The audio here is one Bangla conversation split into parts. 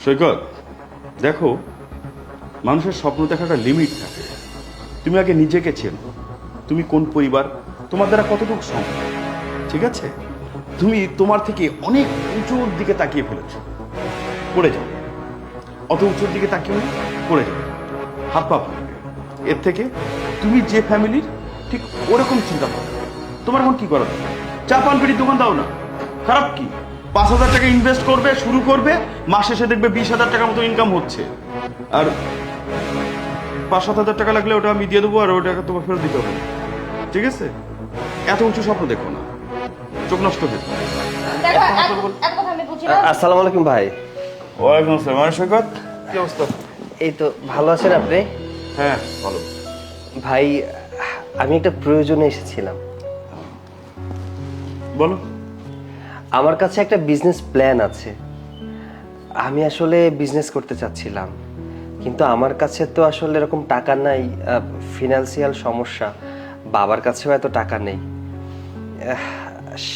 সৈকত, দেখো, মানুষের স্বপ্ন দেখার একটা লিমিট থাকে। তুমি আগে নিজেকে চেনো, তুমি কোন পরিবার, তোমার দ্বারা কতটুকু সম্ভব। ঠিক আছে, তুমি তোমার থেকে অনেক উঁচুর দিকে তাকিয়ে ফেলেছো, পড়ে যাও। অত উঁচুর দিকে তাকিয়ে পড়ে যাও, হাত পা ভাঙবে। এর থেকে তুমি যে ফ্যামিলির, ঠিক ওরকম চিন্তা করো। তোমার এখন কি করা দরকার? চা পান পেটির দোকান দাও না, খারাপ কি? 5,000 টাকা ইনভেস্ট করবে, শুরু করবে, মাস শেষে দেখবে 20,000 টাকার মতো ইনকাম হচ্ছে। আর 5-7 হাজার টাকা লাগলে ওটা আমি দিয়ে দেবো, আর ওই টাকা তোমার ফেরত দিতে হবে না। ঠিক আছে? এত উঁচু স্বপ্ন দেখো না, চোখ নষ্ট হয়ে যাবে। আসসালামু আলাইকুম ভাই। ওয়ালাইকুম আসসালাম। আর সৈকত, কি অবস্থা? এই তো ভালো আছেন আপনি? হ্যাঁ, ভালো। ভাই, আমি একটা প্রয়োজনে এসেছিলাম। বলো। আমার কাছে একটা বিজনেস প্ল্যান আছে। আমি আসলে বিজনেস করতে চাচ্ছিলাম, কিন্তু আমার কাছে তো আসলে এরকম টাকা নাই। ফিনান্সিয়াল সমস্যা, বাবার কাছেও এত টাকা নেই।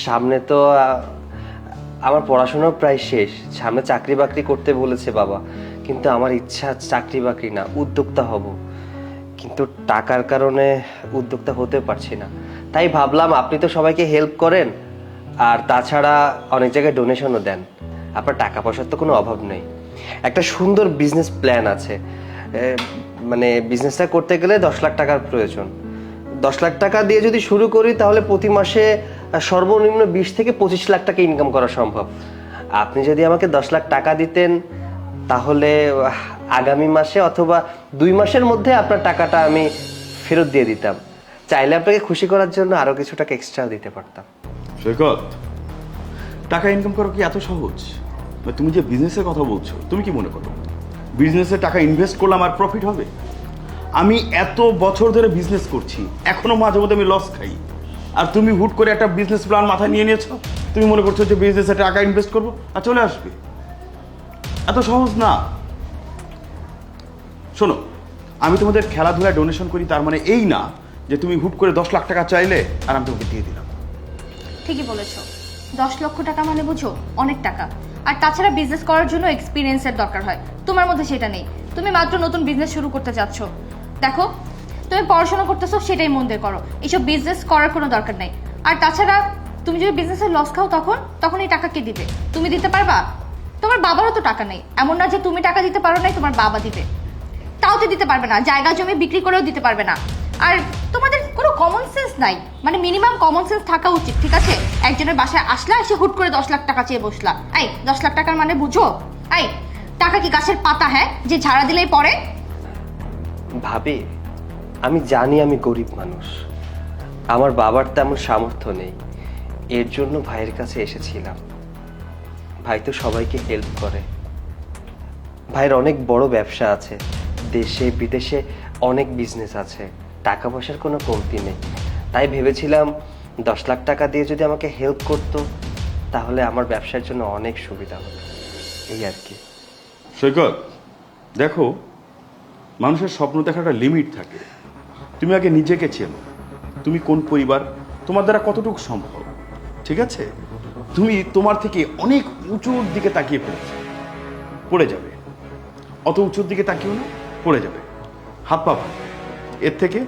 সামনে তো আমার পড়াশোনাও প্রায় শেষ, সামনে চাকরি বাকরি করতে বলেছে বাবা, কিন্তু আমার ইচ্ছা চাকরি বাকরি না, উদ্যোক্তা হব। কিন্তু টাকার কারণে উদ্যোক্তা হতে পারছি না। তাই ভাবলাম আপনি তো সবাইকে হেল্প করেন, আর তাছাড়া অনেক জায়গায় ডোনেশনও দেন, আপনার টাকা পয়সার তো কোনো অভাব নেই। একটা সুন্দর বিজনেস প্ল্যান আছে। মানে বিজনেসটা করতে গেলে 10 লাখ টাকার প্রয়োজন। 10 লাখ টাকা দিয়ে যদি শুরু করি তাহলে প্রতি মাসে সর্বনিম্ন 20 থেকে 25 লাখ টাকা ইনকাম করা সম্ভব। আপনি যদি আমাকে 10 লাখ টাকা দিতেন তাহলে আগামী মাসে অথবা 2 মাসের মধ্যে আপনার টাকাটা আমি ফেরত দিয়ে দিতাম। চাইলে আপনাকে খুশি করার জন্য আরো কিছু টাকা এক্সট্রা দিতে পারতাম। সৈকত, টাকা ইনকাম করা কি এত সহজ? তুমি যে বিজনেসের কথা বলছো, তুমি কি মনে করো বিজনেসে টাকা ইনভেস্ট করলাম আর প্রফিট হবে? আমি এত বছর ধরে বিজনেস করছি, এখনো মাঝে মধ্যে আমি লস খাই। আর তুমি হুট করে একটা বিজনেস প্ল্যান মাথায় নিয়ে নিয়েছো, তুমি মনে করছো যে বিজনেসে টাকা ইনভেস্ট করবো আর চলে আসবে। এত সহজ না। শোনো, আমি তোমাদের খেলাধুলায় ডোনেশন করি, তার মানে এই না যে তুমি হুট করে 10 লাখ টাকা চাইলে আর আমি তোমাকে দিয়ে দিলাম। ঠিকই বলেছো, 10 লক্ষ টাকা মানে বুঝো অনেক টাকা। আর তাছাড়া বিজনেস করার জন্য এক্সপিরিয়েন্সের দরকার হয়, তোমার মধ্যে সেটা নেই। তুমি মাত্র নতুন বিজনেস শুরু করতে যাচ্ছ। দেখো, তুমি পড়াশোনা করতেছো, সেটাই মন দিয়ে করো, এসব বিজনেস করার কোনো দরকার নেই। আর তাছাড়া তুমি যদি বিজনেসের লস খাও তখন এই টাকা কে দিবে? তুমি দিতে পারবা? তোমার বাবারও তো টাকা নেই, এমন না যে তুমি টাকা দিতে পারো নাই, তোমার বাবা দিবে। তাও তো দিতে পারবে না, জায়গা জমি বিক্রি করেও দিতে পারবে না। আর তোমাদের কোনো কমন সেন্স নাই, মানে মিনিমাম কমন সেন্স থাকা উচিত। ঠিক আছে, একজনের বাসায় আসলা, এসে হুট করে 10 লাখ টাকা চেয়ে বসলা। এই 10 লাখ টাকার মানে বুঝো? এই টাকা কি গাছের পাতা, হ্যাঁ, যে ঝাড়া দিলেই পড়ে? ভাবি, আমি জানি আমি গরিব মানুষ, আমার বাবার তেমন সামর্থ্য নেই, এর জন্য ভাইয়ের কাছে এসেছিলাম। ভাই তো সবাইকে হেল্প করে, ভাইয়ের অনেক বড় ব্যবসা আছে, দেশে বিদেশে অনেক বিজনেস আছে, টাকা পয়সার কোনো কমতি নেই। তাই ভেবেছিলাম 10 লাখ টাকা দিয়ে যদি আমাকে হেল্প করতো তাহলে আমার ব্যবসার জন্য অনেক সুবিধা হতো, এই আর কি। সৈকত, দেখো, মানুষের স্বপ্ন দেখার একটা লিমিট থাকে। তুমি আগে নিজেকে চেনো, তুমি কোন পরিবার, তোমার দ্বারা কতটুকু সম্ভব। ঠিক আছে, তুমি তোমার থেকে অনেক উঁচুর দিকে তাকিয়ে ফেলেছো, পড়ে যাবে। অত উঁচুর দিকে তাকিয়েও না, পড়ে যাবে, হাত পা ভাঙবে। এর থেকে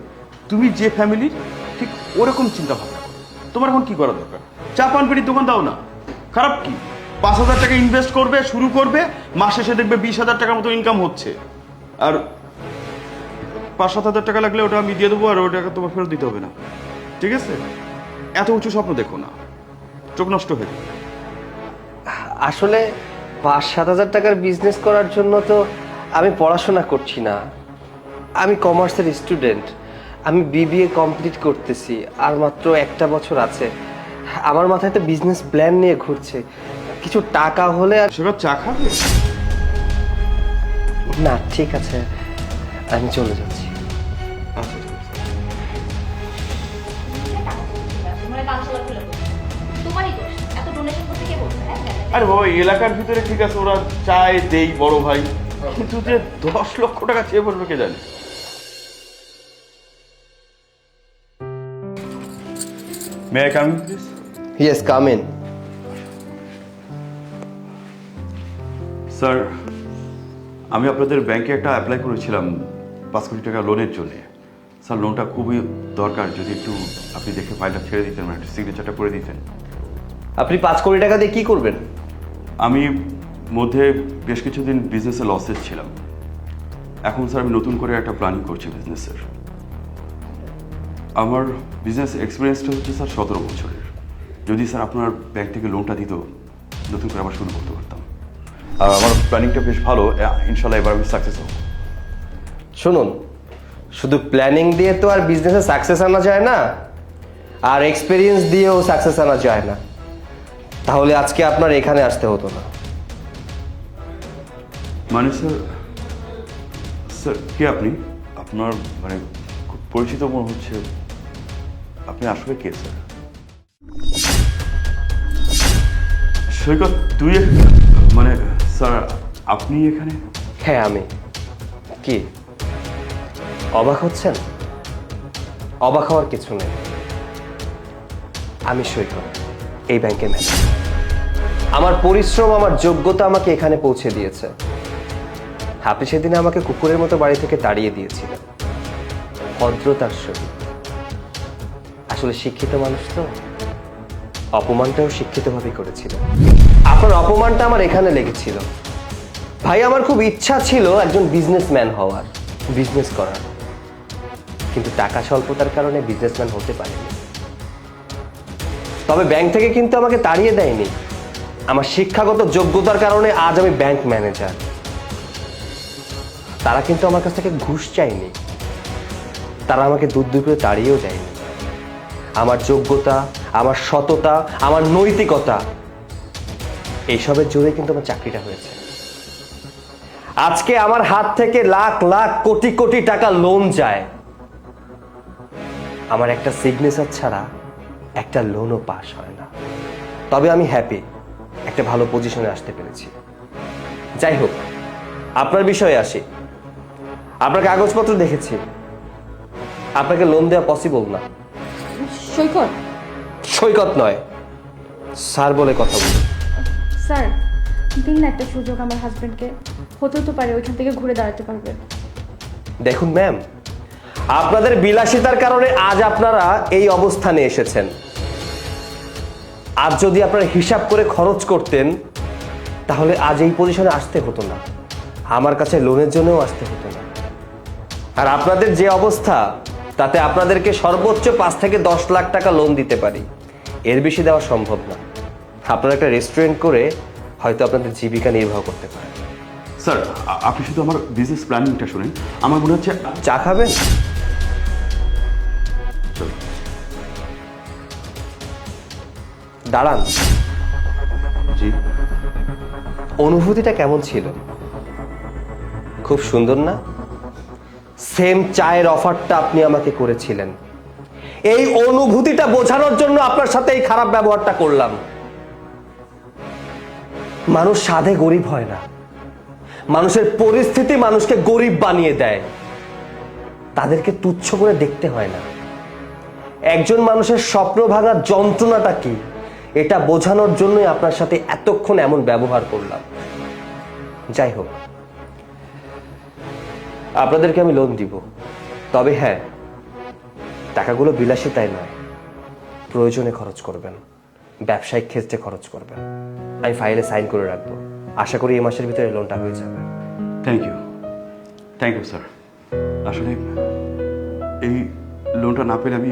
তুমি যে ফ্যামিলির, ঠিক ওরকম চিন্তা ভাবনা করো। তোমার এখন কি করা দরকার? চা পান পেটির দোকান দাও না, খারাপ কি? 5,000 টাকা ইনভেস্ট করবে, শুরু করবে, মাস শেষে দেখবে 20,000 টাকার মতো ইনকাম হচ্ছে। আর 5-7 হাজার টাকা লাগলে ওটা আমি দিয়ে দেবো, আর ওই টাকা তোমার ফেরত দিতে হবে না। ঠিক আছে? এত উঁচু স্বপ্ন দেখো না, চোখ নষ্ট হয়ে যাবে। আসলে 5-7 হাজার টাকার বিজনেস করার জন্য তো আমি পড়াশোনা করছি না, আমি কমার্সের স্টুডেন্ট, আমি বিবিএ কমপ্লিট করতেছি, আর মাত্র 1টা বছর আছে। আমার মাথায় তো বিজনেস প্ল্যান নিয়ে ঘুরছে, কিছু টাকা হলে আর সেবার চা খাবে? না, ঠিক আছে, আমি চলে যাচ্ছি। আচ্ছা, ঠিক আছে। তোমারই দোষ, এত ডোনেশন করতে কে বলছে? আরে বাবা, এই এলাকার ভিতরে ঠিক আছে ওরা চায় দেই বড় ভাই, কিন্তু যে 10 লক্ষ টাকা চেয়ে বলবে কে জানে। May I come in please? Yes, come in. Sir, আমি আপনাদের ব্যাংকে একটা অ্যাপ্লাই করেছিলাম 5 কোটি টাকা লোনের জন্য। স্যার লোনটা খুবই দরকার, যদি একটু আপনি দেখে ফাইলটা ছেড়ে দিতেন, মানে সিগনেচারটা করে দিতেন। আপনি 5 কোটি টাকা দিয়ে কি করবেন? আমি মধ্যে বেশ কিছুদিন বিজনেসে লসেস ছিলাম। এখন স্যার আমি নতুন করে একটা প্ল্যানিং করছি বিজনেসের। আমার বিজনেস এক্সপিরিয়েন্সটা হচ্ছে স্যার 17 বছরের। যদি স্যার আপনার ব্যাংক থেকে লোনটা দিত, নতুন করে আবার শুরু করতে পারতাম। আর আমার প্ল্যানিংটা বেশ ভালো, ইনশাল্লাহ এবার আমি সাকসেস হব। শুনুন, শুধু প্ল্যানিং দিয়ে তো আর বিজনেসে সাকসেস আনা যায় না, আর এক্সপিরিয়েন্স দিয়েও সাকসেস আনা যায় না। তাহলে আজকে আপনার এখানে আসতে হতো না। মানে স্যার, স্যার কে আপনি? আপনার মানে খুব পরিচিত মনে হচ্ছে। আপনি আসলে কে স্যার? সৈকত, তুই মানে স্যার আপনি এখানে? হ্যাঁ আমি। কি অবাক হচ্ছেন? অবাক হওয়ার কিছু নেই। আমি সৈকত, এই ব্যাংকের ম্যানেজার। আমার পরিশ্রম, আমার যোগ্যতা আমাকে এখানে পৌঁছে দিয়েছে। আপনি সেদিন আমাকে কুকুরের মতো বাড়ি থেকে তাড়িয়ে দিয়েছিলেন ভদ্রতার সহিত। আসলে শিক্ষিত মানুষ তো, অপমানটাও শিক্ষিতভাবেই করেছিল। আপনার অপমানটা আমার এখানে লেগেছিল। ভাই, আমার খুব ইচ্ছা ছিল একজন বিজনেসম্যান হওয়ার, বিজনেস করার, কিন্তু টাকা স্বল্পতার কারণে বিজনেসম্যান হতে পারিনি। তবে ব্যাংক থেকে কিন্তু আমাকে তাড়িয়ে দেয়নি। আমার শিক্ষাগত যোগ্যতার কারণে আজ আমি ব্যাংক ম্যানেজার। তারা কিন্তু আমার কাছ থেকে ঘুষ চায়নি, তারা আমাকে দূর দূর করে তাড়িয়েও যায়নি। আমার যোগ্যতা, আমার সততা, আমার নৈতিকতা, এইসবের জোরে কিন্তু আমার চাকরিটা হয়েছে। আজকে আমার হাত থেকে লাখ লাখ কোটি কোটি টাকা লোন যায়, আমার একটা সিগনেচার ছাড়া একটা লোনও পাস হয় না। তবে আমি হ্যাপি, একটা ভালো পজিশনে আসতে পেরেছি। যাই হোক, আপনার বিষয়ে আসি। আপনার কাগজপত্র দেখেছি, আপনাকে লোন দেওয়া পসিবল না। সৈকত, সৈকত নয়, স্যার বলে কথা বলুন। স্যার দিন না একটা সুযোগ আমার হাজবেন্ডকে, হতেও তো পারে ওইখান থেকে ঘুরে দাঁড়াতে পারবে। দেখুন ম্যাম, আপনাদের বিলাসিতার কারণে আজ আপনারা এই অবস্থানে এসেছেন। আজ যদি আপনারা হিসাব করে খরচ করতেন, তাহলে আজ এই পজিশনে আসতে হতো না, আমার কাছে লোনের জন্যও আসতে হতো না। আর আপনাদের যে অবস্থা, তাতে আপনাদেরকে সর্বোচ্চ 5 থেকে 10 লাখ টাকা লোন দিতে পারি, এর বেশি দেওয়া সম্ভব না। আপনারা একটা রেস্টুরেন্ট করে হয়তো আপনাদের জীবিকা নির্বাহ করতে পারেন। স্যার আপনি শুধু আমার বিজনেস প্ল্যানিংটা শুনেন। আমার মনে হচ্ছে চা খাবেন? চলো। দাঁড়ান। জি। অনুভূতিটা কেমন ছিল? খুব সুন্দর না? সেম চায়ের অফারটা আপনি আমাকে করেছিলেন, এই অনুভূতিটা বোঝানোর জন্য আপনার সাথে এই খারাপ ব্যবহারটা করলাম। মানুষ সাধে গরিব হয় না, মানুষের পরিস্থিতি মানুষকে গরিব বানিয়ে দেয়। তাদেরকে তুচ্ছ করে দেখতে হয় না। একজন মানুষের স্বপ্ন ভাঙার যন্ত্রণাটা কি, এটা বোঝানোর জন্যই আপনার সাথে এতক্ষণ এমন ব্যবহার করলাম। যাই হোক, আপনাদেরকে আমি লোন দিব, তবে হ্যাঁ, টাকাগুলো বিলাসিতায় নয়, প্রয়োজনে খরচ করবেন, ব্যবসায়িক ক্ষেত্রে খরচ করবেন। আমি ফাইলে সাইন করে রাখবো, আশা করি এই মাসের ভিতরে লোনটা হয়ে যাবে। Thank you sir. আসলে এই লোনটা না পেলে আমি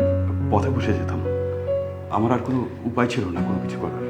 পথে বসে যেতাম। আমার আর কোনো উপায় ছিল না কোনো কিছু করার।